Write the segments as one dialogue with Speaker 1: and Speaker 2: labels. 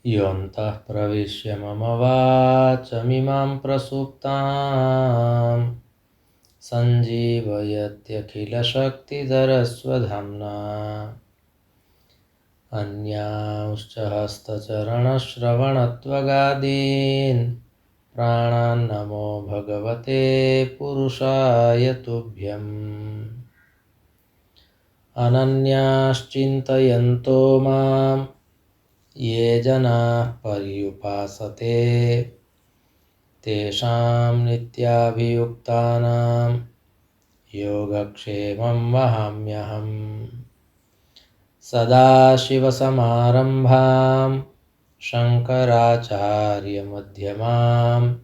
Speaker 1: योऽन्तः प्रविश्य मम वाचमिमां प्रसुप्तां सञ्जीवयत्यखिलशक्तिधरस्वधाम्ना अन्यांश्च हस्तचरणश्रवणत्वगादीन् प्राणान्नमो भगवते पुरुषाय तुभ्यम्। अनन्याश्चिन्तयन्तो मां ये जनाः पर्युपासते तेषां नित्याभियुक्तानां योगक्षेमं वहाम्यहम्। सदाशिवसमारम्भां शङ्कराचार्यमध्यमाम्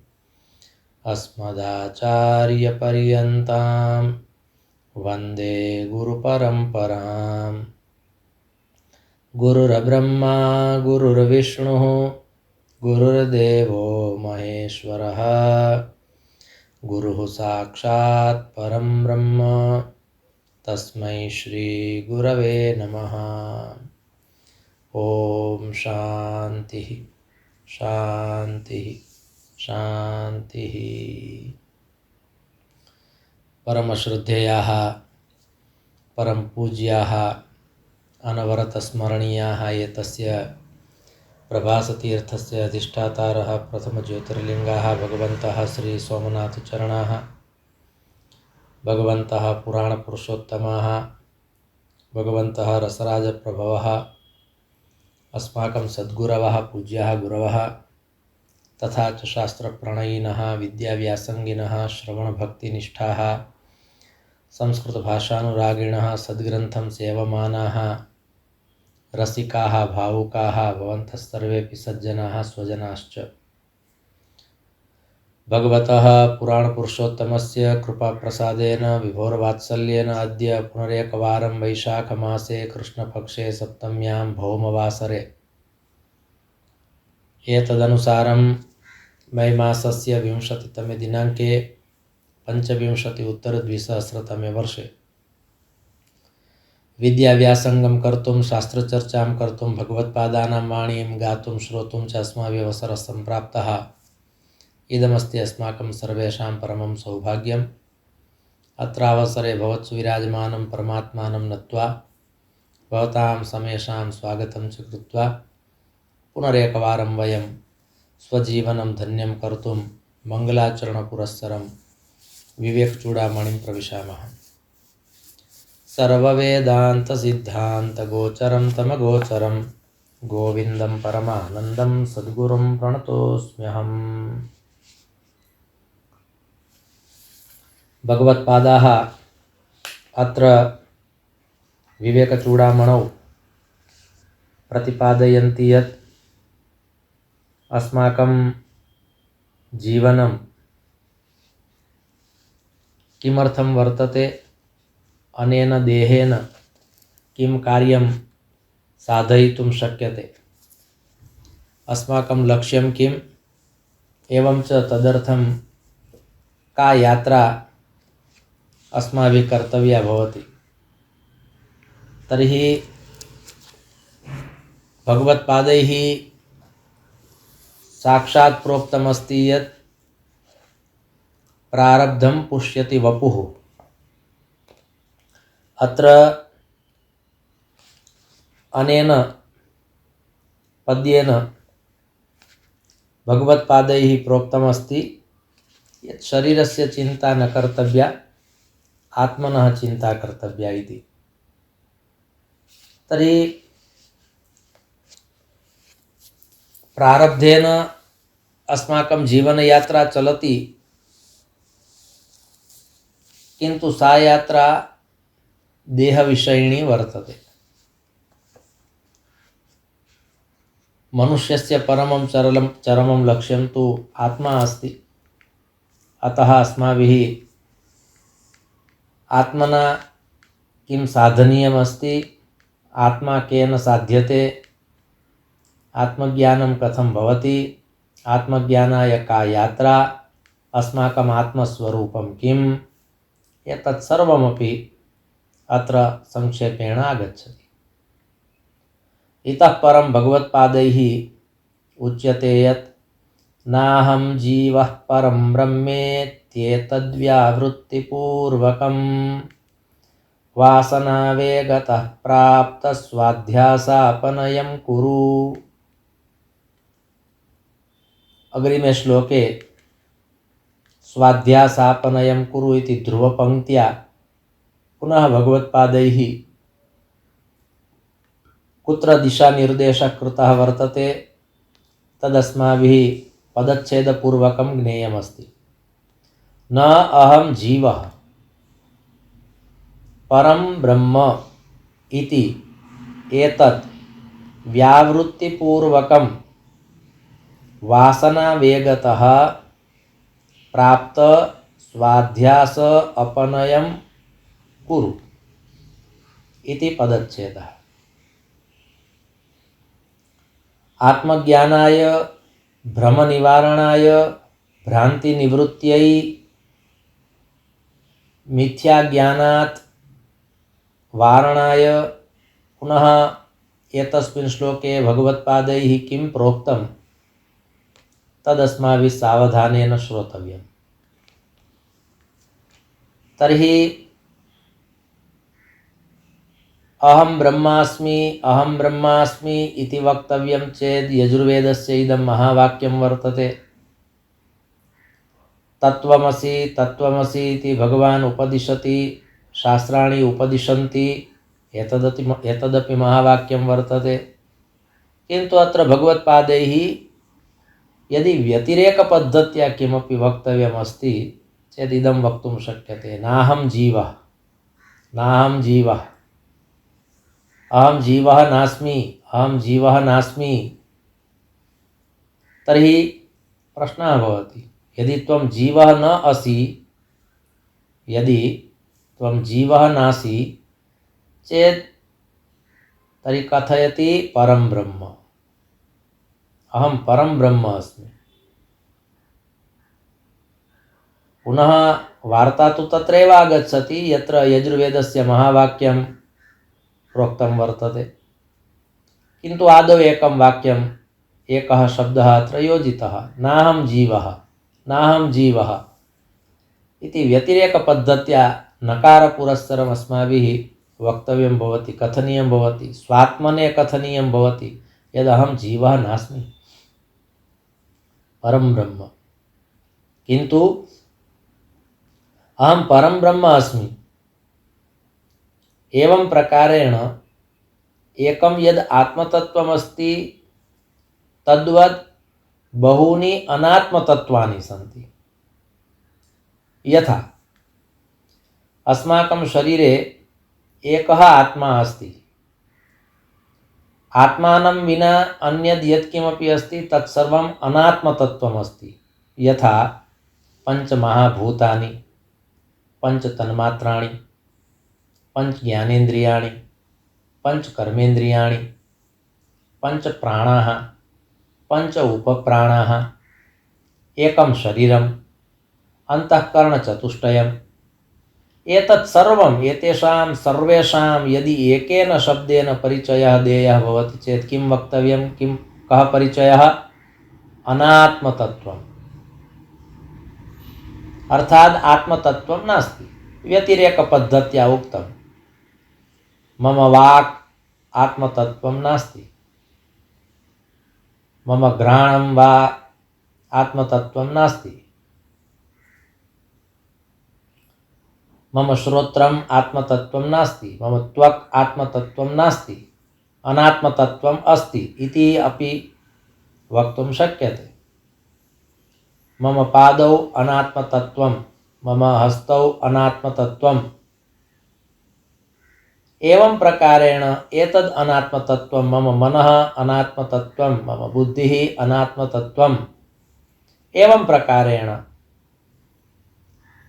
Speaker 1: अस्मदाचार्यपर्यन्तां वन्दे गुरुपरम्पराम्। गुरुर्ब्रह्मा गुरुर्विष्णुः गुरुर्देवो महेश्वरः गुरुः साक्षात् परं ब्रह्म तस्मै श्रीगुरवे नमः। ॐ शान्तिः शान्तिः शान्तिः। परमश्रद्धेयाः परमपूज्याः अनवरतस्मरणीयाः एतस्य प्रभासतीर्थस्य अधिष्ठातारः प्रथमज्योतिर्लिङ्गाः भगवन्तः श्रीसोमनाथचरणाः, भगवन्तः पुराणपुरुषोत्तमाः, भगवन्तः रसराजप्रभवः, अस्माकं सद्गुरवः पूज्याः गुरवः तथा च शास्त्रप्रणयिनः विद्याव्यासङ्गिनः श्रवणभक्तिनिष्ठाः संस्कृतभाषानुरागिणः सद्ग्रन्थं सेवमानाः रसिकाः भावुकाः भवन्तः सर्वेऽपि सज्जनाः स्वजनाश्च। भगवतः पुराणपुरुषोत्तमस्य कृपाप्रसादेन विभोरवात्सल्येन अद्य पुनरेकवारं वैशाखमासे कृष्णपक्षे सप्तम्यां भौमवासरे एतदनुसारं मै मासस्य विंशतितमे दिनाङ्के 25 वर्षे विद्याव्यासङ्गं कर्तुं शास्त्रचर्चां कर्तुं भगवत्पादानां वाणीं गातुं श्रोतुं च अस्माभिः अवसरः सम्प्राप्तः। इदमस्ति अस्माकं सर्वेषां परमं सौभाग्यम्। अत्रावसरे भवत्सु विराजमानं परमात्मानं नत्वा भवतां समेषां स्वागतं च कृत्वा पुनरेकवारं वयं स्वजीवनं धन्यं कर्तुं मङ्गलाचरणपुरस्सरं विवेकचूडामणिं प्रविशामः। सर्ववेदान्तसिद्धान्तगोचरं तमगोचरं गोविन्दं परमानन्दं सद्गुरुं प्रणतोऽस्म्यहम्। भगवत्पादाः अत्र विवेकचूडामणौ प्रतिपादयन्ति यत् अस्माकं जीवनं किमर्थं वर्तते, अनेन देहेन किं कार्यं साधयितुं शक्यते, अस्माकं लक्ष्यं किम्, एवं च तदर्थं का यात्रा अस्माभिः कर्तव्या भवति। तर्हि भगवत्पादैः साक्षात् प्रोक्तमस्ति यत् प्रारब्धं पुष्यति वपुः। अत्र अनेन पद्येन भगवत्पादैः प्रोक्तमस्ति यत् शरीरस्य चिन्ता न कर्तव्या, आत्मनः चिन्ता कर्तव्या इति। तर्हि प्रारब्धेन अस्माकं जीवनयात्रा चलति, किन्तु सा यात्रा देहविषयिणी वर्तते। मनुष्यस्य परमं चरमं लक्ष्यं तु आत्मा अस्ति। अतः अस्माभिः आत्मना किं साधनीयमस्ति, आत्मा केन साध्यते, आत्मज्ञानं कथं भवति, आत्मज्ञानाय का यात्रा, अस्माकम् आत्मस्वरूपं किम्, एतत् सर्वमपि अत्र संक्षेपेण आगच्छति। इतः परं भगवत्पादैः उच्यते यत् नाहं जीवः परं ब्रह्मेत्येतद्व्यावृत्तिपूर्वकं वासनावेगतः प्राप्तस्वाध्यासापनयं कुरु। अग्रिमे श्लोके स्वाध्यासापनयं कुरु इति ध्रुवपङ्क्त्या पुनः भगवत्पादैः कुत्र दिशानिर्देशः कृतः वर्तते तदस्माभिः पदच्छेदपूर्वकं ज्ञेयमस्ति। न अहं जीवः परं ब्रह्म इति एतत् व्यावृत्तिपूर्वकं वासनावेगतः प्राप्त स्वाध्यास अपनयं कुरु इति पदच्छेदः। आत्मज्ञानाय भ्रमनिवारणाय भ्रान्तिनिवृत्त्यै मिथ्याज्ञानात् वारणाय पुनः एतस्मिन् श्लोके भगवत्पादैः किं प्रोक्तं तदस्माभिः सावधानेन श्रोतव्यम्। तर्हि अहं ब्रह्मास्मि इति वक्तव्यं चेत् यजुर्वेदस्य इदं महावाक्यं वर्तते। तत्त्वमसि तत्त्वमसि इति भगवान् उपदिशति, शास्त्राणि उपदिशन्ति, एतदपि महावाक्यं वर्तते। किन्तु अत्र भगवत्पादैः यदि व्यतिरेकपद्धत्या किमपि वक्तव्यमस्ति चेत् इदं वक्तुं शक्यते। नाहं जीवः, अहं जीवः नास्मि। तर्हि प्रश्नः भवति, यदि त्वं जीवः न असि, यदि त्वं जीवः नासि चेत् तर्हि कथयति परं ब्रह्म, अहं परं ब्रह्म अस्मि। पुनः वार्ता तु तत्रैव आगच्छति यत्र यजुर्वेदस्य महावाक्यं प्रोक्तं वर्तते। किन्तु आदौ एकं वाक्यं, एकः शब्दः अत्र योजितः, नाहं जीवः इति व्यतिरेकपद्धत्या नकारपुरस्सरम् अस्माभिः वक्तव्यं भवति, कथनीयं भवति, स्वात्मने कथनीयं भवति यदहं जीवः नास्मि, परं ब्रह्म। किन्तु अहं परं ब्रह्म अस्मि एवं प्रकारेण एकं यद् आत्मतत्त्वमस्ति तद्वत् बहूनि अनात्मतत्त्वानि सन्ति। यथा अस्माकं शरीरे एकः आत्मा अस्ति, आत्मानं विना अन्यद् यत्किमपि अस्ति तत्सर्वम् अनात्मतत्त्वमस्ति। यथा पञ्चमहाभूतानि, पञ्चतन्मात्राणि, पञ्चज्ञानेन्द्रियाणि, पञ्चकर्मेन्द्रियाणि, पञ्चप्राणाः, पञ्च उपप्राणाः, एकं शरीरम्, अन्तःकरणचतुष्टयम्। एतत् सर्वम्, एतेषां सर्वेषां यदि एकेन शब्देन परिचयः देयः भवति चेत् किं वक्तव्यं, कः परिचयः? अनात्मतत्त्वम्। अर्थात् आत्मतत्त्वं नास्ति, व्यतिरेकपद्धत्या उक्तं। मम वाक् आत्मतत्त्वं नास्ति, मम घ्राणं वा आत्मतत्त्वं नास्ति, मम श्रोत्रम् आत्मतत्त्वं नास्ति, मम त्वक् आत्मतत्त्वं नास्ति, अनात्मतत्त्वम् अस्ति इति अपि वक्तुं शक्यते। मम पादौ अनात्मतत्त्वं, मम हस्तौ अनात्मतत्त्वम्। एवं प्रकारेण एतद् अनात्मतत्त्वं, मम मनः अनात्मतत्त्वं, मम बुद्धिः अनात्मतत्त्वम्। एवं प्रकारेण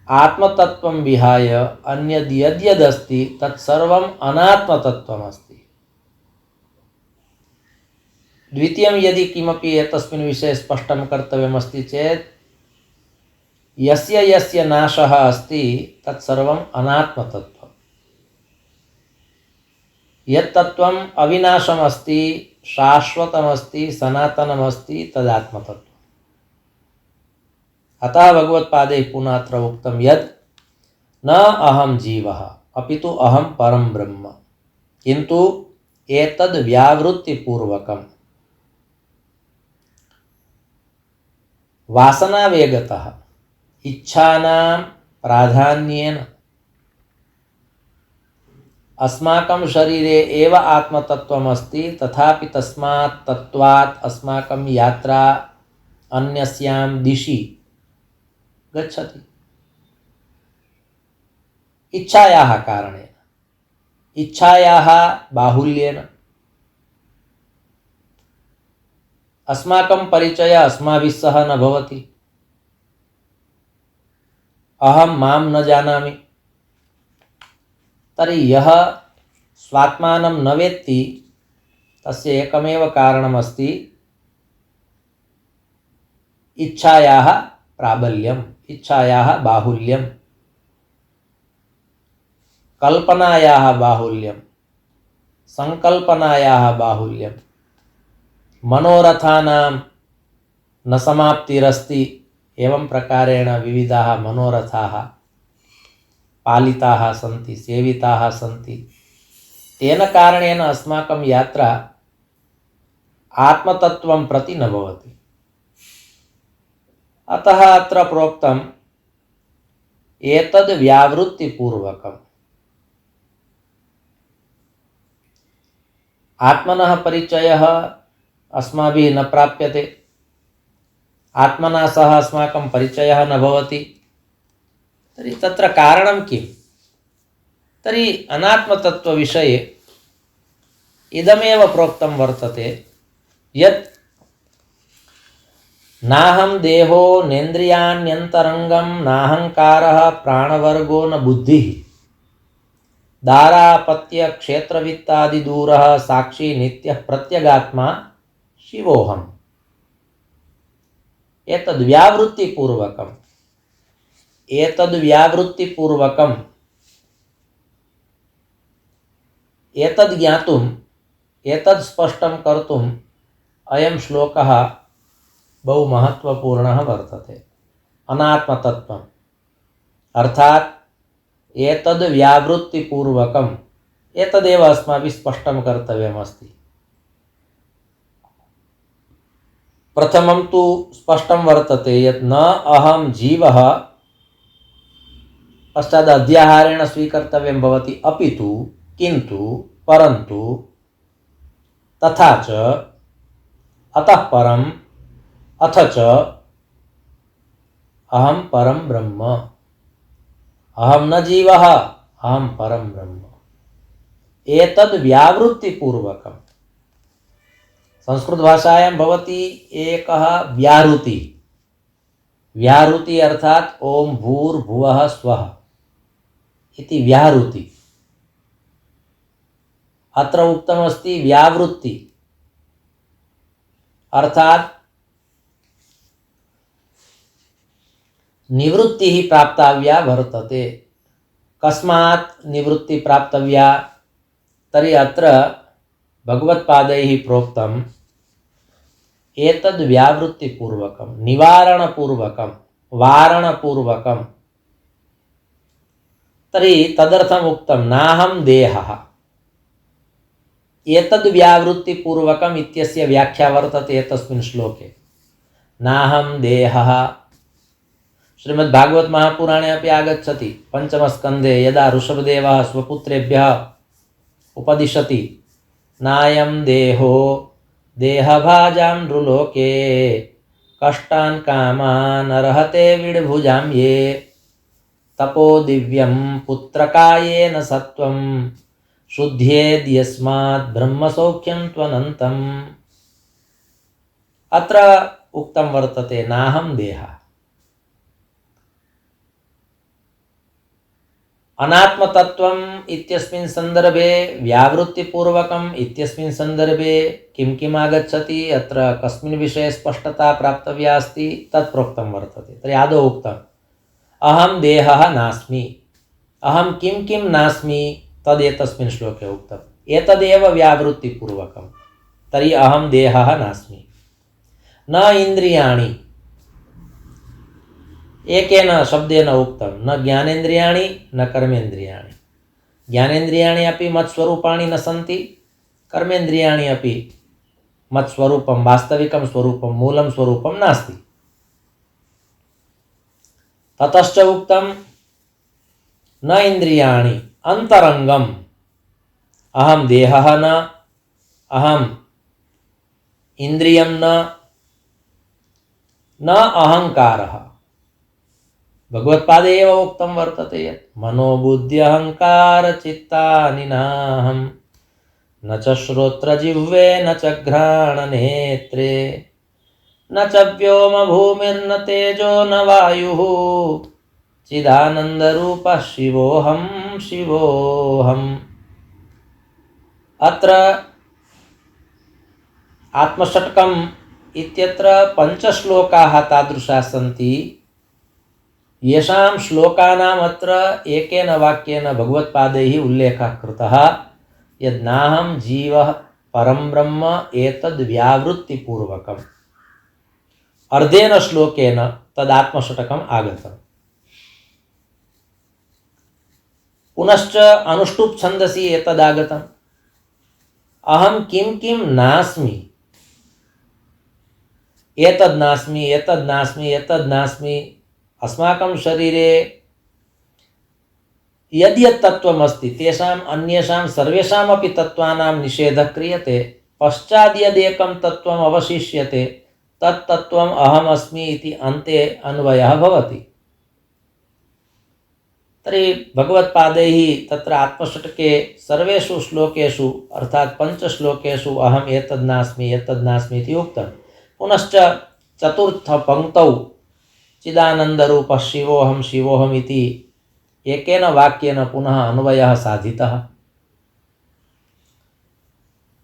Speaker 1: आत्मतत्त्वं विहाय अन्यद् यद्यदस्ति तत्सर्वम् अनात्मतत्त्वमस्ति। द्वितीयं यदि किमपि एतस्मिन् विषये स्पष्टं कर्तव्यमस्ति चेत् यस्य यस्य नाशः अस्ति तत्सर्वम् अनात्मतत्त्वम्। यत्तत्वम् अविनाशमस्ति, शाश्वतमस्ति, सनातनमस्ति तदात्मतत्त्वम्। अतः भगवत्पादैः पुनः अत्र उक्तं यत् न अहं जीवः अपितु अहं परं ब्रह्म, किन्तु एतद् व्यावृत्तिपूर्वकं वासनावेगतः इच्छानां प्राधान्येन अस्माकं शरीरे एव आत्मतत्त्वमस्ति, तथापि तस्मात् तत्त्वात् अस्माकं यात्रा अन्यस्यां दिशि गच्छति। इच्छायाः कारणेन, इच्छायाः बाहुल्येन अस्माकं परिचयः अस्माभिः सह न भवति। अहं मां न जानामि, तर्हि यः स्वात्मानं न वेत्ति तस्य एकमेव कारणमस्ति इच्छायाः प्राबल्यम्, इच्छायाः बाहुल्यम्, कल्पनायाः बाहुल्यं, संकल्पनायाः बाहुल्यं, मनोरथानां न समाप्तिरस्ति। एवं प्रकारेण विविधाः मनोरथाः पालिताः सन्ति, सेविताः सन्ति। तेन कारणेन अस्माकं यात्रा आत्मतत्त्वं प्रति न भवति। अतः अत्र प्रोक्तम् एतद् व्यावृत्तिपूर्वकम्। आत्मनः परिचयः अस्माभिः न प्राप्यते, आत्मना सह अस्माकं परिचयः न भवति, तर्हि तत्र कारणं किम्? तर्हि अनात्मतत्त्वविषये इदमेव प्रोक्तं वर्तते यत् नाहं देहो नेन्द्रियाण्यन्तरङ्गं नाहङ्कारः प्राणवर्गो न बुद्धिः दारापत्य क्षेत्रवित्तादिदूरः साक्षी नित्यः प्रत्यगात्मा शिवोऽहम्। एतद् व्यावृत्तिपूर्वकम्, एतद् व्यावृत्तिपूर्वकम्, एतद् ज्ञातुम्, एतद् स्पष्टं कर्तुम् अयं श्लोकः बहु महत्त्वपूर्णः वर्तते। अनात्मतत्त्वम् अर्थात् एतद् व्यावृत्तिपूर्वकम्, एतदेव अस्माभिः स्पष्टं कर्तव्यमस्ति। प्रथमं तु स्पष्टं वर्तते यत् न अहं जीवः, पश्चात् अध्याहारेण स्वीकर्तव्यं भवति, अपितु, किन्तु, परन्तु, तथा च, अतः परम्, अथ च अहं परं ब्रह्म। अहं न जीवः, अहं परं ब्रह्म। एतद् व्यावृत्तिपूर्वकम्। संस्कृतभाषायां भवति एकः व्याहृति। व्याहृति अर्थात् ओम भूर्भुवः स्वः इति व्याहृति। अत्र उक्तमस्ति व्यावृत्ति अर्थात् निवृत्तिः प्राप्तव्या वर्तते। कस्मात् निवृत्ति प्राप्तव्या? तर्हि अत्र भगवत्पादैः प्रोक्तम् एतद् व्यावृत्तिपूर्वकं, निवारणपूर्वकं, वारणपूर्वकं। तर्हि तदर्थम् उक्तं नाहं देहः। एतद् व्यावृत्तिपूर्वकम् इत्यस्य व्याख्या वर्तते तस्मिन् श्लोके। नाहं देहः श्रीमद्भागवत महापुराणे अपि आगच्छति। पंचमस्कन्धे यदा ऋषभदेवः स्वपुत्रेभ्यः उपदिशति नायं देहो देहभाजां नृलोके कष्टान् कामान् अर्हते विडभुजां ये तपो दिव्यं पुत्रकायेन सत्वं शुद्ध्येद्यस्मात् ब्रह्मसौख्यं त्वनन्तम्। अत्र उक्तं वर्तते नाहं देहः। अनात्मतत्त्वम् इत्यस्मिन् सन्दर्भे, व्यावृत्तिपूर्वकम् इत्यस्मिन् सन्दर्भे किं किम् आगच्छति, अत्र कस्मिन् विषये स्पष्टता प्राप्तव्या अस्ति तत् प्रोक्तं वर्तते। तर्हि आदौ उक्तम् अहं देहः नास्मि। अहं किं किं नास्मि तदेतस्मिन् श्लोके उक्तम्। एतदेव व्यावृत्तिपूर्वकं। तर्हि अहं देहः नास्मि। न इन्द्रियाणि, एकेन शब्देन उक्तं, न ज्ञानेन्द्रियाणि न कर्मेन्द्रियाणि। ज्ञानेन्द्रियाणि अपि मत्स्वरूपाणि न सन्ति, कर्मेन्द्रियाणि अपि मत्स्वरूपं वास्तविकं स्वरूपं मूलं स्वरूपं नास्ति। ततश्च उक्तं न इन्द्रियाणि अन्तरङ्गम्, अहं देहः न, अहम् इन्द्रियं न अहङ्कारः। भगवत्पादे एव उक्तं वर्तते यत् मनोबुद्ध्यहङ्कारचित्तानि नाहं, न च श्रोत्रजिह्वे न च घ्राणनेत्रे, न च व्योमभूमिर्न तेजो न वायुः, चिदानन्दरूपः शिवोऽहं शिवोऽहम्। अत्र आत्मषट्कम् इत्यत्र पञ्चश्लोकाः तादृशाः सन्ति, येषां श्लोकानाम् अत्र एकेन वाक्येन भगवत्पादैः उल्लेखः कृतः यद् नाहं जीवः परं ब्रह्म एतद् व्यावृत्तिपूर्वकम्। अर्धेन श्लोकेन तदात्मषट्कम् आगतम्। पुनश्च अनुष्टुप् छन्दसि एतदागतम्, अहं किं किं नास्मि, एतद् नास्मि एतद् नास्मि एतद् नास्मि। अस्माकं शरीरे यद् यत् तत्त्वम् अस्ति तेषाम् अन्येषां सर्वेषामपि तत्त्वानां निषेधः क्रियते। पश्चात् यदेकं तत्त्वम् अवशिष्यते तत् तत्त्वम् अहम् अस्मि इति अन्ते अन्वयः भवति। तर्हि भगवत्पादैः तत्र आत्मषट्के सर्वेषु श्लोकेषु अर्थात् पञ्चश्लोकेषु अहम् एतद् नास्मि एतद् नास्मि इति उक्तं। पुनश्च चतुर्थपङ्क्तौ चिदानन्दरूपः शिवोऽहं शिवोऽहम् इति एकेन वाक्येन पुनः अन्वयः साधितः।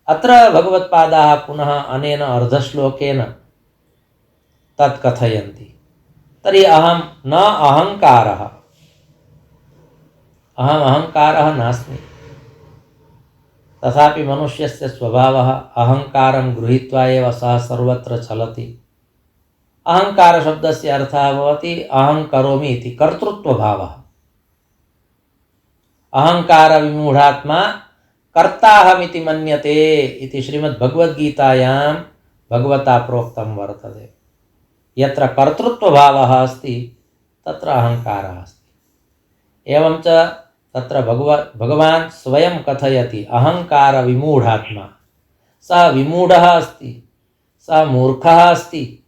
Speaker 1: अत्र भगवत्पादाः पुनः अनेन अर्धश्लोकेन तत् कथयन्ति। तर्हि अहं न अहङ्कारः, अहम् अहङ्कारः नास्मि। तथापि मनुष्यस्य स्वभावः अहङ्कारं गृहीत्वा एव सः सर्वत्र चलति। अहङ्कारशब्दस्य अर्थः भवति अहं करोमि इति कर्तृत्वभावः। अहङ्कारविमूढात्मा कर्ताहमिति मन्यते इति श्रीमद्भगवद्गीतायां भगवता प्रोक्तं वर्तते। यत्र कर्तृत्वभावः अस्ति तत्र अहङ्कारः अस्ति। एवं च तत्र भगवान् स्वयं कथयति अहङ्कारविमूढात्मा, सः विमूढः अस्ति, सः मूर्खः अस्ति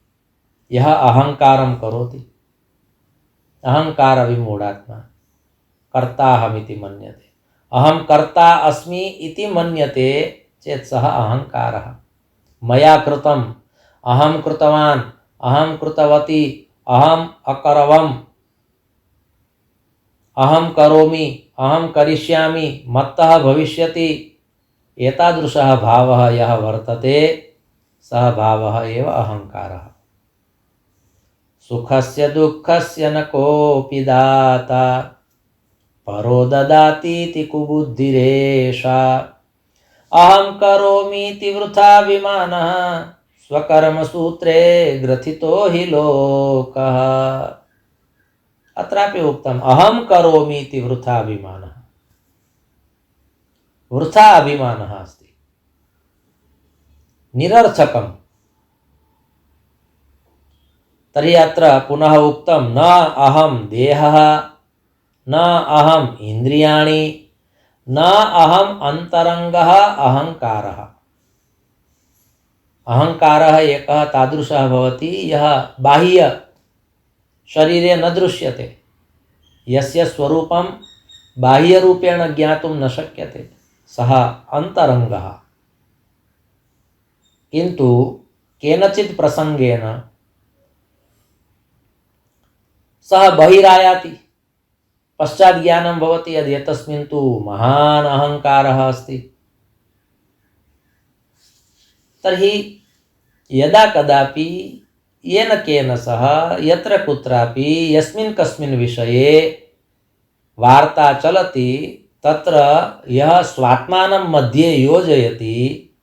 Speaker 1: यः अहङ्कारं करोति। अहङ्कारविमूढात्मा कर्ताहमिति मन्यते। अहं कर्ता अस्मि इति मन्यते चेत् सः अहङ्कारः। मया कृतम्, अहं कृतवान्, अहं कृतवती, अहम् अकरवम्, अहं करोमि, अहं करिष्यामि, मत्तः भविष्यति, एतादृशः भावः यः वर्तते सः भावः एव अहङ्कारः। सुखस्य दुःखस्य न कोऽपि दाता, परो ददातीति कुबुद्धिरेषा, अहं करोमीति वृथाभिमानः, स्वकर्मसूत्रे ग्रथितो हि लोकः। अत्रापि उक्तम् अहं करोमीति वृथाभिमानः। वृथा अभिमानः अस्ति, निरर्थकम्। तर्हि अत्र पुनः उक्तं न अहं देहः, न अहम् इन्द्रियाणि, न अहम् अन्तरङ्गः अहङ्कारः। अहङ्कारः एकः तादृशः भवति यः बाह्य शरीरे न दृश्यते, यस्य स्वरूपं बाह्यरूपेण ज्ञातुं न शक्यते, सः अन्तरङ्गः। किन्तु केनचित् प्रसङ्गेन सः बहिरायाति, पश्चात् ज्ञानं भवति यद् एतस्मिन् तु महान् अहङ्कारः अस्ति। तर्हि यदा कदापि येन केन सह यत्र कुत्रापि यस्मिन् कस्मिन् विषये वार्ता चलति तत्र यः स्वात्मानं मध्ये योजयति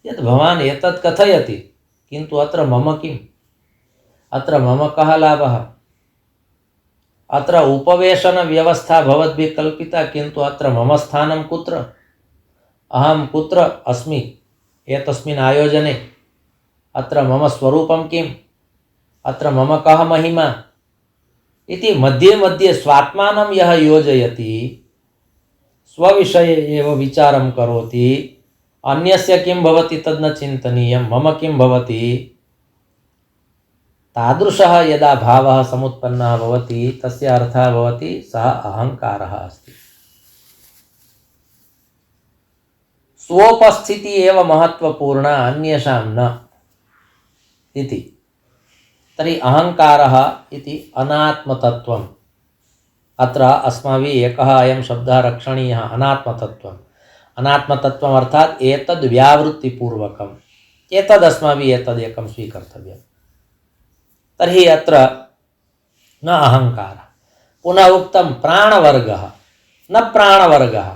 Speaker 1: यत् भवान् एतत् कथयति, किन्तु अत्र मम किम्, अत्र मम कः लाभः? अत्र उपवेशनव्यवस्था भवद्भिः कल्पिता, किन्तु अत्र मम स्थानं कुत्र? अहं कुत्र अस्मि एतस्मिन् आयोजने? अत्र मम स्वरूपं किम्? अत्र मम कः महिमा इति मध्ये मध्ये स्वात्मानं यः योजयति, स्वविषये एव विचारं करोति, अन्यस्य किं भवति तद् न चिन्तनीयं, मम किं भवति, तादृशः यदा भावः समुत्पन्नः भवति तस्य अर्थः भवति सः अहङ्कारः अस्ति। स्वोपस्थिति एव महत्त्वपूर्णा, अन्येषां न इति। तर्हि अहङ्कारः इति अनात्मतत्त्वम्। अत्र अस्माभिः एकः अयं शब्दः रक्षणीयः, अनात्मतत्त्वम्। अनात्मतत्त्वम् अर्थात् एतद् व्यावृत्तिपूर्वकम्, एतद् अस्माभिः एतदेकं स्वीकर्तव्यम्। तर्हि अत्र न अहङ्कारः। पुनः उक्तं प्राणवर्गः, न प्राणवर्गः।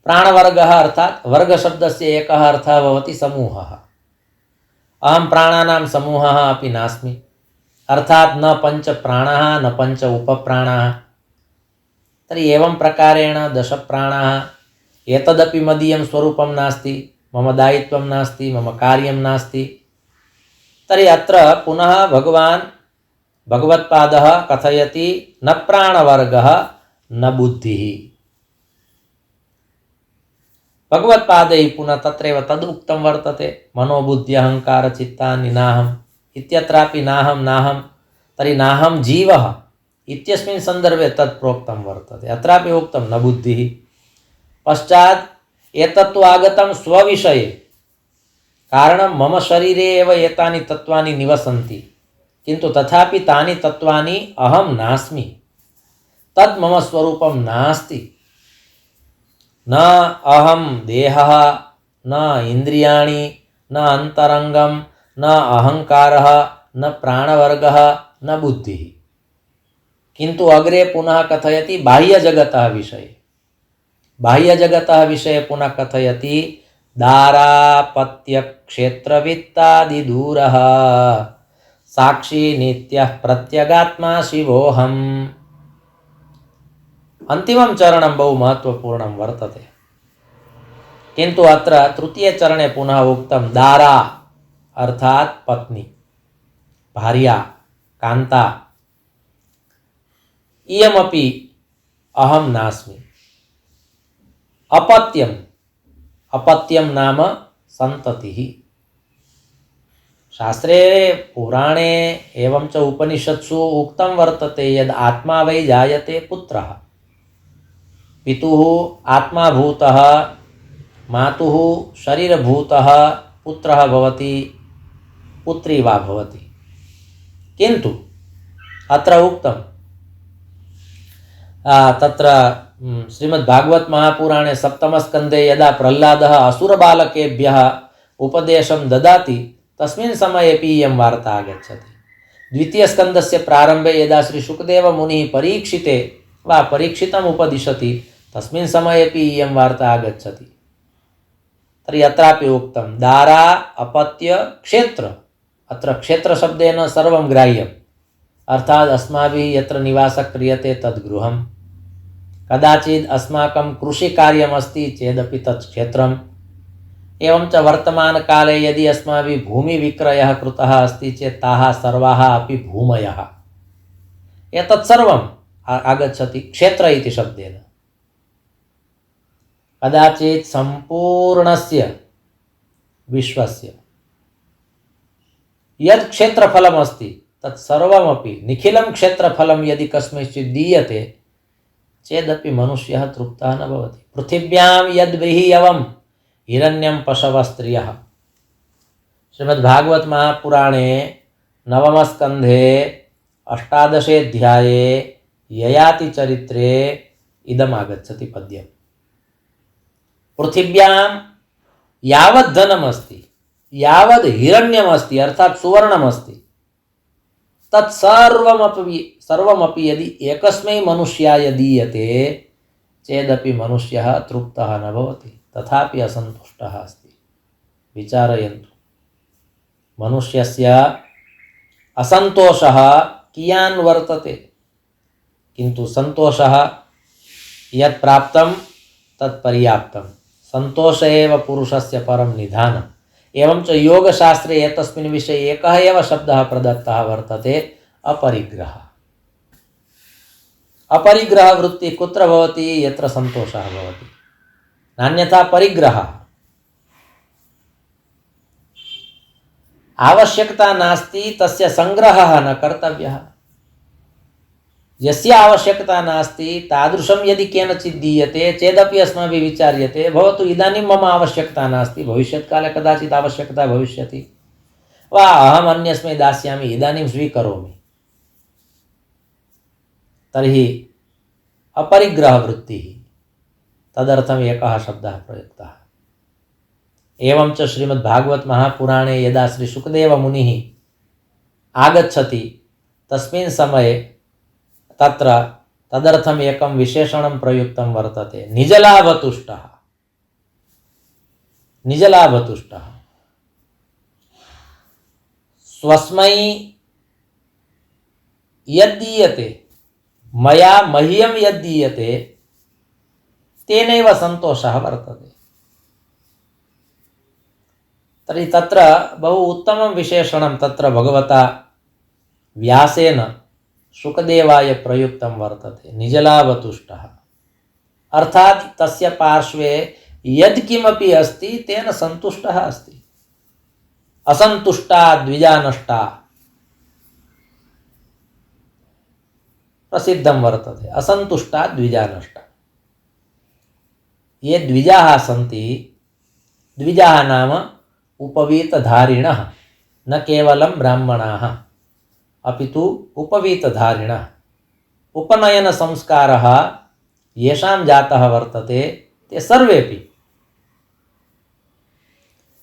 Speaker 1: प्राणवर्गः अर्थात् वर्गशब्दस्य एकः अर्थः भवति समूहः। अहं प्राणानां समूहः अपि नास्मि, अर्थात् न पंच प्राणाः न पंच उपप्राणाः। तर्हि एवं प्रकारेण दश प्राणाः, एतदपि मदीयं स्वरूपं नास्ति, मम दायित्वं नास्ति, मम कार्यं नास्ति। तर्हि अत्र पुनः भगवान् भगवत्पादः कथयति न प्राणवर्गः न बुद्धिः। भगवत्पादैः पुनः तत्रैव तद् उक्तं वर्तते, मनोबुद्धि अहङ्कार चित्तानि नाहम् इत्यत्रापि नाहं नाहं। तर्हि नाहं जीवः इत्यस्मिन् सन्दर्भे तत् प्रोक्तं वर्तते, अत्रापि उक्तं न बुद्धिः। पश्चात् एतत्तु आगतं स्वविषये, कारणं मम शरीरे एव एतानि तत्त्वानि निवसन्ति, किन्तु तथापि तानि तत्त्वानि अहं नास्मि, तद् मम स्वरूपं नास्ति। न अहं देहः, न इन्द्रियाणि, न अन्तरङ्गं, न अहङ्कारः, न प्राणवर्गः, न बुद्धिः। किन्तु अग्रे पुनः कथयति बाह्यजगतः विषये। बाह्यजगतः विषये पुनः कथयति दारापत्यक्षेत्रवित्तादिदूरः साक्षी नित्यः प्रत्यगात्मा शिवोऽहम्। अंतिमं चरणं बहु महत्त्वपूर्णं वर्तते, किन्तु अत्र तृतीयचरणे पुनः उक्तं दारा अर्थात् पत्नी, भार्या, कान्ता। इयमपि अहं नास्मि। अपत्यम्, अपत्यं नाम सन्ततिः। शास्त्रे पुराणे एवं च उपनिषत्सु उक्तं वर्तते यद् आत्मा वै जायते पुत्रः। पितुः आत्माभूतः, मातुः शरीरभूतः पुत्रः भवति, पुत्री वा भवति। किन्तु अत्र उक्तं तत्र श्रीमद्भागवत महापुराणे सप्तमस्कन्धे यदा प्रह्लादः असुरबालकेभ्यः उपदेशं ददाति तस्मिन् समयेपि इयं वार्ता आगच्छति। द्वितीयस्कन्धस्य प्रारम्भे यदा श्री शुकदेवमुनिः परीक्षिते वा परीक्षितम् उपदिशति तस्मिन् समयेपि इयं वार्ता आगच्छति। तर्हि अत्रापि उक्तं दारा अपत्य क्षेत्र। अत्र क्षेत्रशब्देन सर्वं ग्राह्यम्, अर्थात् अस्माभिः यत्र निवासः क्रियते तद् गृहं। कदाचित् अस्माकं कृषिकार्यमस्ति चेदपि तत् क्षेत्रम्। एवं च वर्तमानकाले यदि अस्माभिः भूमिविक्रयः कृतः अस्ति चेत् ताः सर्वाः अपि भूमयः। एतत् सर्वम् आगच्छति क्षेत्र इति शब्देन। कदाचित् सम्पूर्णस्य विश्वस्य यत् क्षेत्रफलमस्ति तत् सर्वमपि निखिलं क्षेत्रफलं यदि कस्मैश्चित् दीयते चेदपि मनुष्यः तृप्तः न भवति। पृथिव्यां यद्ब्रीहियवं हिरण्यं पशवस्त्रियः। श्रीमद्भागवत महापुराणे नवमस्कन्धे 18 अध्याये ययाति चरित्रे इदम् आगच्छति पद्यम्। पृथिव्यां यावद् धनमस्ति, यावद् हिरण्यमस्ति अर्थात् सुवर्णमस्ति, सर्वमपि यदि एकस्मै मनुष्याय दीयते चेदपि मनुष्यः तृप्तः न भवति, तथापि असन्तुष्टः अस्ति। विचारयन्तु, मनुष्यस्य असन्तोषः कियान् वर्तते, किन्तु सन्तोषः यत् प्राप्तं तत् पर्याप्तं। सन्तोष एव पुरुषस्य परं निधानम्। एवं च योगशास्त्रे एतस्मिन् विषये एकः एव शब्दः प्रदत्तः वर्तते, अपरिग्रहः। अपरिग्रहवृत्तिः कुत्र भवति? यत्र सन्तोषः भवति, नान्यथा परिग्रहः। आवश्यकता नास्ति तस्य संग्रहः न कर्तव्यः। यस्य आवश्यकता नास्ति तादृशं यदि केनचित् दीयते चेदपि अस्माभिः विचार्यते, भवतु इदानीं मम आवश्यकता नास्ति, भविष्यत्काले कदाचित् आवश्यकता भविष्यति, वा अहम् अन्यस्मै दास्यामि, इदानीं स्वीकरोमि। तर्हि अपरिग्रहवृत्तिः, तदर्थम् एकः शब्दः प्रयुक्तः। एवं च श्रीमद्भागवत महापुराणे यदा श्री शुकदेव मुनिः आगच्छति तस्मिन् समये तत्र तदर्थम् एकं विशेषणं प्रयुक्तं वर्तते, निजलाभतुष्टः। निजलाभतुष्टः स्वस्मै यद्दीयते, मया मह्यं यद्दीयते तेनैव सन्तोषः वर्तते। तर्हि तत्र बहु उत्तमं विशेषणं तत्र भगवता व्यासेन शुकदेवाय प्रयुक्तं वर्तते, निजलाभतुष्टः। अर्थात् तस्य पार्श्वे यत्किमपि अस्ति तेन सन्तुष्टः अस्ति। असन्तुष्टा द्विजा नष्टा प्रसिद्धं वर्तते, असन्तुष्टा द्विजा नष्टा। ये द्विजाः सन्ति, द्विजाः नाम उपवीतधारिणः, न केवलं ब्राह्मणाः अपितु उपवीतधारिणः। उपनयनसंस्कारः येषां जातः वर्तते ते सर्वेपि।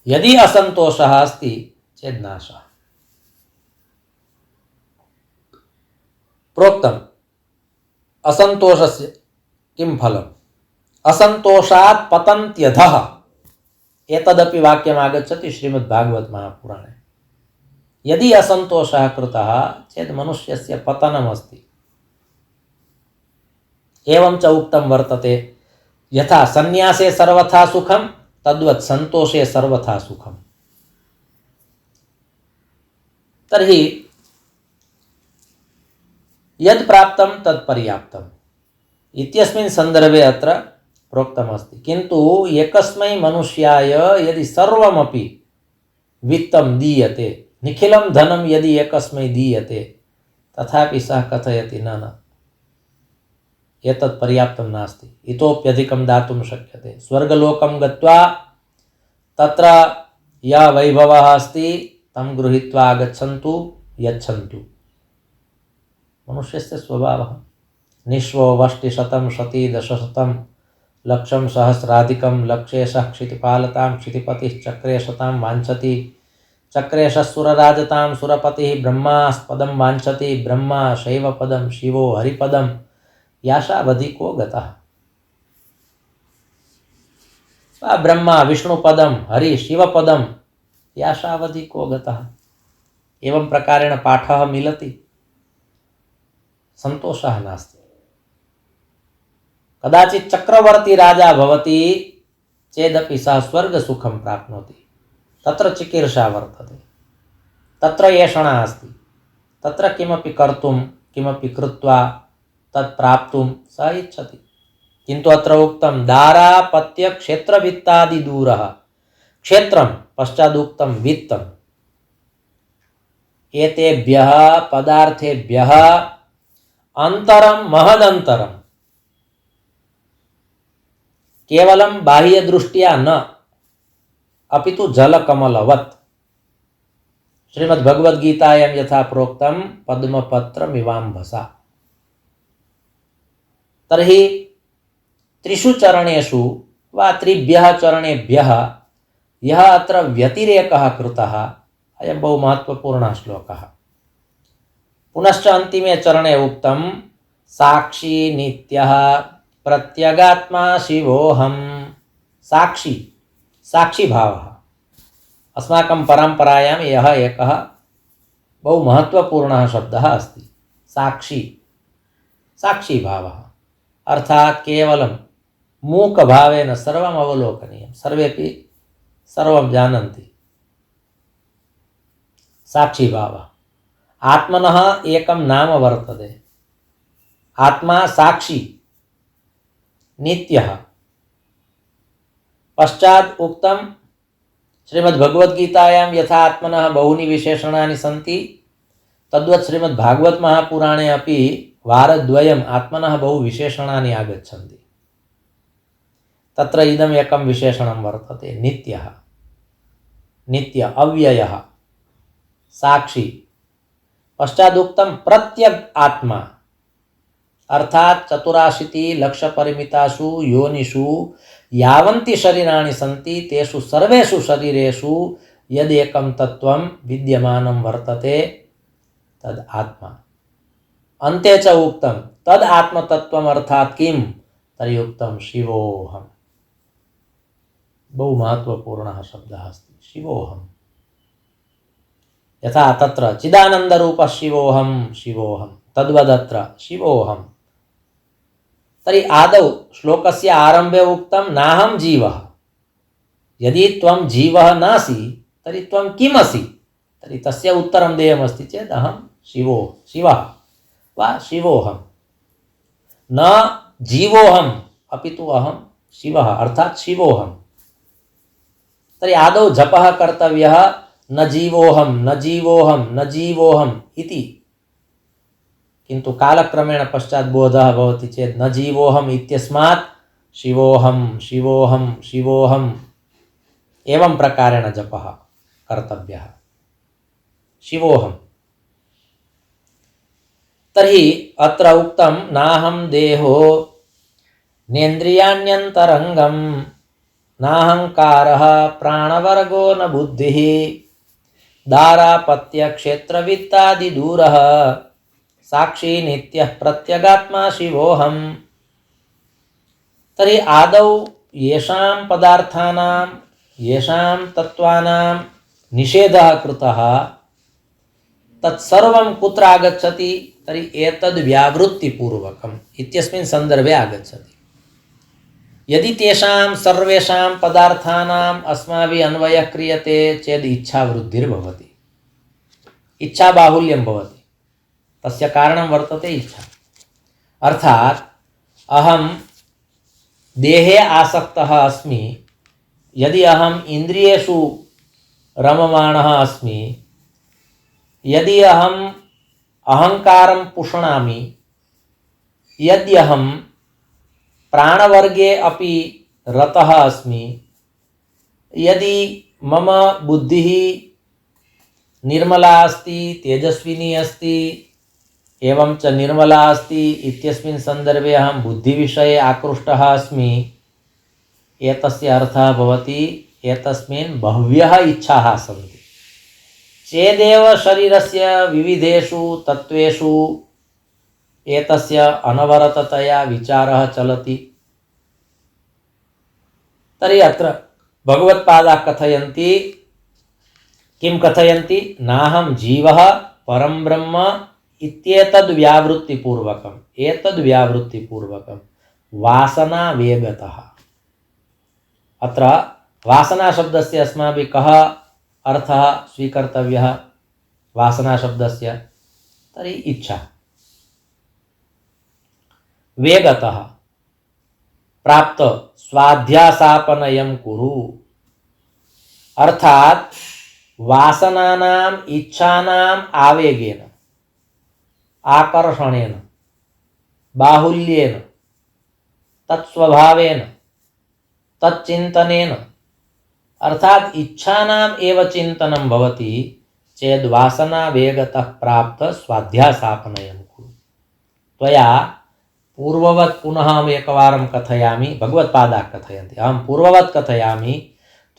Speaker 1: यदि असन्तोषः अस्ति चेत् नाशः। प्रोक्तम् असन्तोषस्य किं फलम्? असन्तोषात् पतन्त्यधः। एतदपि वाक्यम् आगच्छति श्रीमद्भागवत महापुराणे। यदि असन्तोषः कृतः चेत् मनुष्यस्य पतनम् अस्ति। एवं च उक्तं वर्तते, यथा सन्न्यासे सर्वथा सुखं तद्वत् सन्तोषे सर्वथा सुखम्। तर्हि यद् प्राप्तं तत् पर्याप्तम् इत्यस्मिन् सन्दर्भे अत्र प्रोक्तमस्ति। किन्तु एकस्मै मनुष्याय यदि सर्वमपि वित्तं दीयते, निखिलं धनं यदि एकस्मै दीयते, तथापि सः कथयति न एतत् पर्याप्तं नास्ति, इतोप्यधिकं दातुं शक्यते। स्वर्गलोकं गत्वा तत्र यः वैभवः अस्ति तं गृहीत्वा आगच्छन्तु, यच्छन्तु। मनुष्यस्य स्वभावः। निःश्वो वष्टिशतं शती दशशतं लक्षं सहस्राधिकं लक्षेशः क्षितिपालतां क्षितिपतिः चक्रे शतां वाञ्छति चक्रेशः सुरराजतां सुरपतिः ब्रह्मास्पदं वाञ्छति ब्रह्मा शैवपदं शिवो हरिपदं याशावधि को गतः। ब्रह्मा विष्णुपदं हरि शिवपदं याशावधि को गतः। एवं प्रकारेण पाठः मिलति, सन्तोषः नास्ति। कदाचित् चक्रवर्ती राजा भवति चेदपि सः स्वर्गसुखं प्राप्नोति, तत्र चिकीर्षा वर्तते, तत्र एषणा अस्ति, तत्र किमपि कर्तुं किमपि कृत्वा तत् प्राप्तुं सः इच्छति। किन्तु अत्र उक्तं दारापत्य क्षेत्रवित्तादि दूरः। क्षेत्रं पश्चादुक्तं वित्तम्। एतेभ्यः पदार्थेभ्यः अन्तरं महदन्तरं। केवलं बाह्यदृष्ट्या न, अपितु जलकमलवत्। श्रीमद्भगवद्गीतायां यथा प्रोक्तं पद्मपत्रमिवाम्भसा। तर्हि त्रिषु चरणेषु वा त्रिभ्यः चरणेभ्यः यः अत्र व्यतिरेकः कृतः, अयं बहु महत्वपूर्णः श्लोकः। पुनश्च अन्तिमे चरणे उक्तं साक्षी नित्यः प्रत्यगात्मा शिवोऽहं। साक्षी, साक्षी भावः अस्माकं परम्परायां यः एकः बहु महत्वपूर्णः शब्दः अस्ति। साक्षी, साक्षी भावः अर्थात् केवलं मूकभावेन सर्वम् अवलोकनीयं, सर्वेपि सर्वं जानन्ति। साक्षी भावः आत्मनः एकं नाम वर्तते, आत्मा साक्षी नित्यः। पश्चात् उक्तं श्रीमद्भगवद्गीतायां यथा आत्मनः बहूनि विशेषणानि सन्ति, तद्वत् श्रीमद्भागवत महापुराणे अपि वारद्वयम् आत्मनः बहु विशेषणानि आगच्छन्ति। तत्र इदम् एकं विशेषणं वर्तते, नित्यः, नित्य अव्ययः साक्षी। पश्चादुक्तं प्रत्यग आत्मा अर्थात् 84 लक्षपरिमितासु योनिषु यावन्ति शरीराणि सन्ति तेषु सर्वेषु शरीरेषु यदेकं तत्त्वं विद्यमानं वर्तते तद् आत्मा। अन्ते च उक्तं तद् आत्मतत्त्वम् अर्थात् किं? तर्हि उक्तं शिवोऽहम्। बहु महत्वपूर्णः शब्दः अस्ति, शिवोऽहम्। यथा तत्र चिदानन्दरूपः शिवोऽहं शिवोऽहं, तद्वदत्र शिवोऽहम्। तर्हि आदौ श्लोकस्य आरम्भे उक्तं नाहं जीवः। यदि त्वं जीवः नासि तर्हि त्वं किमसि? तर्हि तस्य उत्तरं देयमस्ति चेत् अहं शिवः वा शिवोऽहं। न जीवोऽहम् अपितु अहं शिवः अर्थात् शिवोऽहम्। तर्हि आदौ जपः कर्तव्यः, न जीवोऽहं न जीवोऽहं न जीवोऽहम् इति। किन्तु कालक्रमेण पश्चात् बोधः भवति चेत् न जीवोऽहम् इत्यस्मात् शिवोऽहं शिवोऽहं शिवोऽहम् एवं प्रकारेण जपः कर्तव्यः, शिवोऽहम्। तर्हि अत्र उक्तं नाहं देहो नेन्द्रियाण्यन्तरङ्गं नाहङ्कारः प्राणवर्गो न बुद्धिः दारापत्यक्षेत्रवित्तादिदूरः साक्षी नित्यः प्रत्यगात्मा शिवोऽहम्। तर्हि आदौ येषां पदार्थानां येषां तत्त्वानां निषेधः कृतः तत्सर्वं कुत्र आगच्छति? तर्हि एतद् व्यावृत्तिपूर्वकम् इत्यस्मिन् सन्दर्भे आगच्छति। यदि तेषां सर्वेषां पदार्थानाम् अस्माभिः अन्वयः क्रियते चेत् इच्छावृद्धिर्भवति, इच्छाबाहुल्यं भवति। तस्य कारणं वर्तते इच्छा। अर्थात् अहं देहे आसक्तः अस्मि, यदि अहम् इन्द्रियेषु रममाणः अस्मि, यदि अहम् अहङ्कारं पुष्णामि, यद्यहं प्राणवर्गे अपि रतः अस्मि, यदि मम बुद्धिः निर्मला अस्ति, तेजस्विनी अस्ति, एवं च निर्मला अस्ति इत्यस्मिन् सन्दर्भे अहं बुद्धिविषये आकृष्टः अस्मि, एतस्य अर्थः भवति एतस्मिन् बह्व्यः इच्छाः सन्ति। चेदेव शरीरस्य विविधेषु तत्त्वेषु एतस्य अनवरततया विचारः चलति। तर्हि अत्र भगवत्पादाः कथयन्ति, किं कथयन्ति? नाहं जीवः परं ब्रह्म इत्येतद् व्यावृत्तिपूर्वकम्, एतद् व्यावृत्तिपूर्वकं वासना वेगतः। अत्र वासना शब्दस्य अस्माभिः कः अर्थः स्वीकर्तव्यः? वासना शब्दस्य तर्हि इच्छा। वेगतः प्राप्त स्वाध्यासापनयं कुरु, अर्थात् वासनानाम् इच्छानाम् आवेगेन आकर्षणेन बाहुल्येन तत्स्वभावेन तच्चिन्तनेन, अर्थात् इच्छानाम् एव चिन्तनं भवति चेद् वासना वेगतः प्राप्त स्वाध्यासापनयं कुरु। त्वया पूर्ववत् पुनः अहम् एकवारं कथयामि, भगवत्पादाः कथयन्ति, अहं पूर्ववत् कथयामि,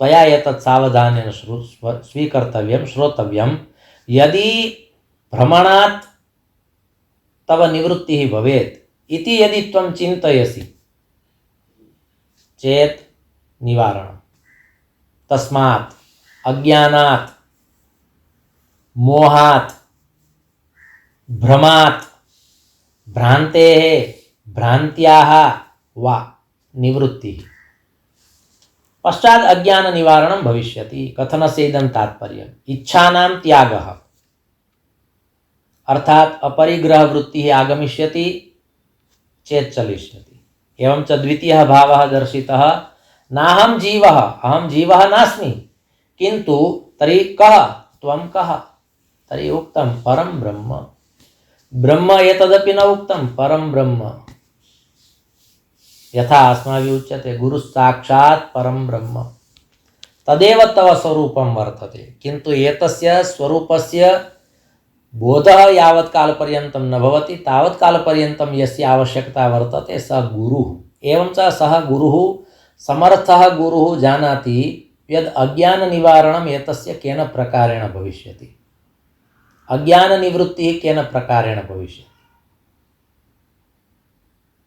Speaker 1: त्वया एतत् सावधानेन स्वीकर्तव्यं, श्रोतव्यं। यदि भ्रमणात् तव निवृत्तिः भवेत् इति यदि त्वं चिन्तयसि चेत् निवारणं। तस्मात् अज्ञानात्, मोहात्, भ्रमात्, भ्रान्तेः, भ्रान्त्याः वा निवृत्तिः। पश्चात् अज्ञान निवारणं भविष्यति। कथनस्य इदं तात्पर्यम्। इच्छानां त्यागः अर्थात् अपरिग्रह वृत्तिः आगमिष्यति चेत् चलिष्यति। एवं च द्वितीयः भावः दर्शितः, नाहं जीवः, अहं जीवः नास्मि, किन्तु तर्हि कः, त्वं कः? तर्हि उक्तं परं ब्रह्म। ब्रह्म एतदपि न उक्तं, परं ब्रह्म। यथा अस्माभिः उच्यते गुरुस्साक्षात् परं ब्रह्म, तदेव तव स्वरूपं वर्तते। किन्तु एतस्य स्वरूपस्य बोधः यावत् कालपर्यन्तं न भवति तावत् कालपर्यन्तं यस्य आवश्यकता वर्तते स गुरुः। एवं च सः गुरुः, समर्थः गुरुः जानाति यद् अज्ञाननिवारणम् एतस्य केन प्रकारेण भविष्यति, अज्ञाननिवृत्तिः केन प्रकारेण भविष्यति।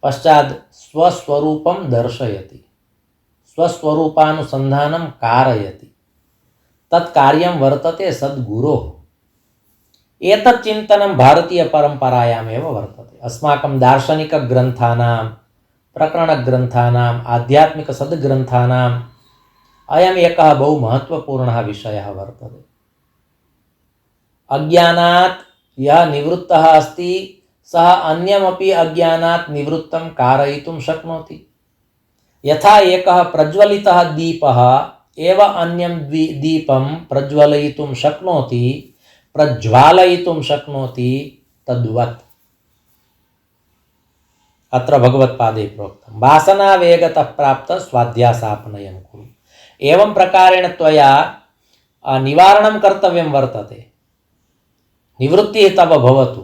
Speaker 1: पश्चात् स्वस्वरूपं दर्शयति, स्वस्वरूपानुसन्धानं कारयति। तत् कार्यं वर्तते सद्गुरोः। एतत् चिन्तनं भारतीयपरम्परायामेव वर्तते। अस्माकं दार्शनिकग्रन्थानां, प्रकरणग्रन्थानाम्, आध्यात्मिकसद्ग्रन्थानाम् अयम् एकः बहु महत्त्वपूर्णः विषयः वर्तते। अज्ञानात् यः निवृत्तः अस्ति सः अन्यमपि अज्ञानात् निवृत्तं कारयितुं शक्नोति। यथा एकः प्रज्वलितः दीपः एव अन्यं दीपं प्रज्वलयितुं शक्नोति, प्रज्वालयितुं शक्नोति, तद्वत् अत्र भगवत्पादे प्रोक्तं वासनावेगतः प्राप्त स्वाध्यासापनयं कुरु। एवं प्रकारेण त्वया निवारणं कर्तव्यं वर्तते। निवृत्तिः तव भवतु,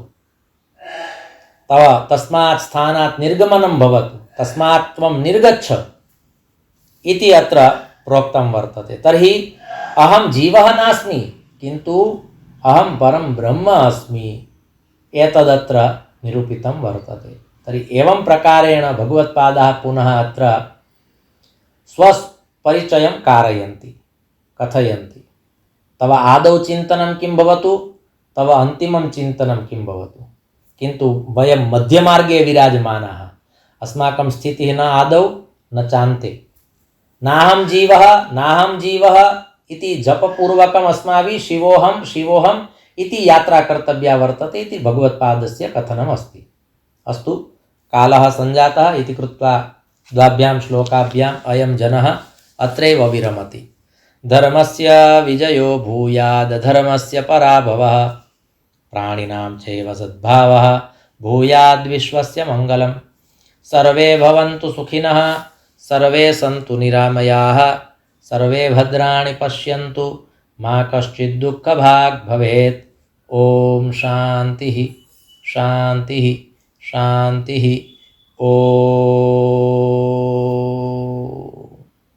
Speaker 1: तव तस्मात् स्थानात् निर्गमनं भवतु, तस्मात् त्वं निर्गच्छ इति अत्र प्रोक्तं वर्तते। तर्हि अहं जीवः नास्मि, किन्तु अहं परं ब्रह्म अस्मि, एतदत्र निरूपितं वर्तते। तर्हि एवं प्रकारेण भगवत्पादाः पुनः अत्र स्वपरिचयं कारयन्ति, कथयन्ति। तव आदौ चिन्तनं किं भवतु, तव अन्तिमं चिन्तनं किं भवतु, किन्तु वयं मध्यमार्गे विराजमानाः। अस्माकं स्थितिः न आदौ न चान्ते। नाहं जीवः, नाहं जीवः इति जपपूर्वकम् अस्माभिः शिवोऽहं शिवोऽहम् इति यात्रा कर्तव्या वर्तते इति भगवत्पादस्य कथनम् अस्ति। अस्तु, कालः सञ्जातः इति कृत्वा द्वाभ्यां श्लोकाभ्याम् अयं जनः अत्रैव विरमति। धर्मस्य विजयो भूयाद् धर्मस्य पराभवः, प्राणिनां चैव सद्भावः भूयाद् विश्वस्य मङ्गलम्। सर्वे भवन्तु सुखिनः, सर्वे सन्तु निरामयाः, सर्वे भद्राणि पश्यन्तु, मा कश्चित् दुःखभाग् भवेत्। ओम शान्तिः शान्तिः शान्तिः। ओम।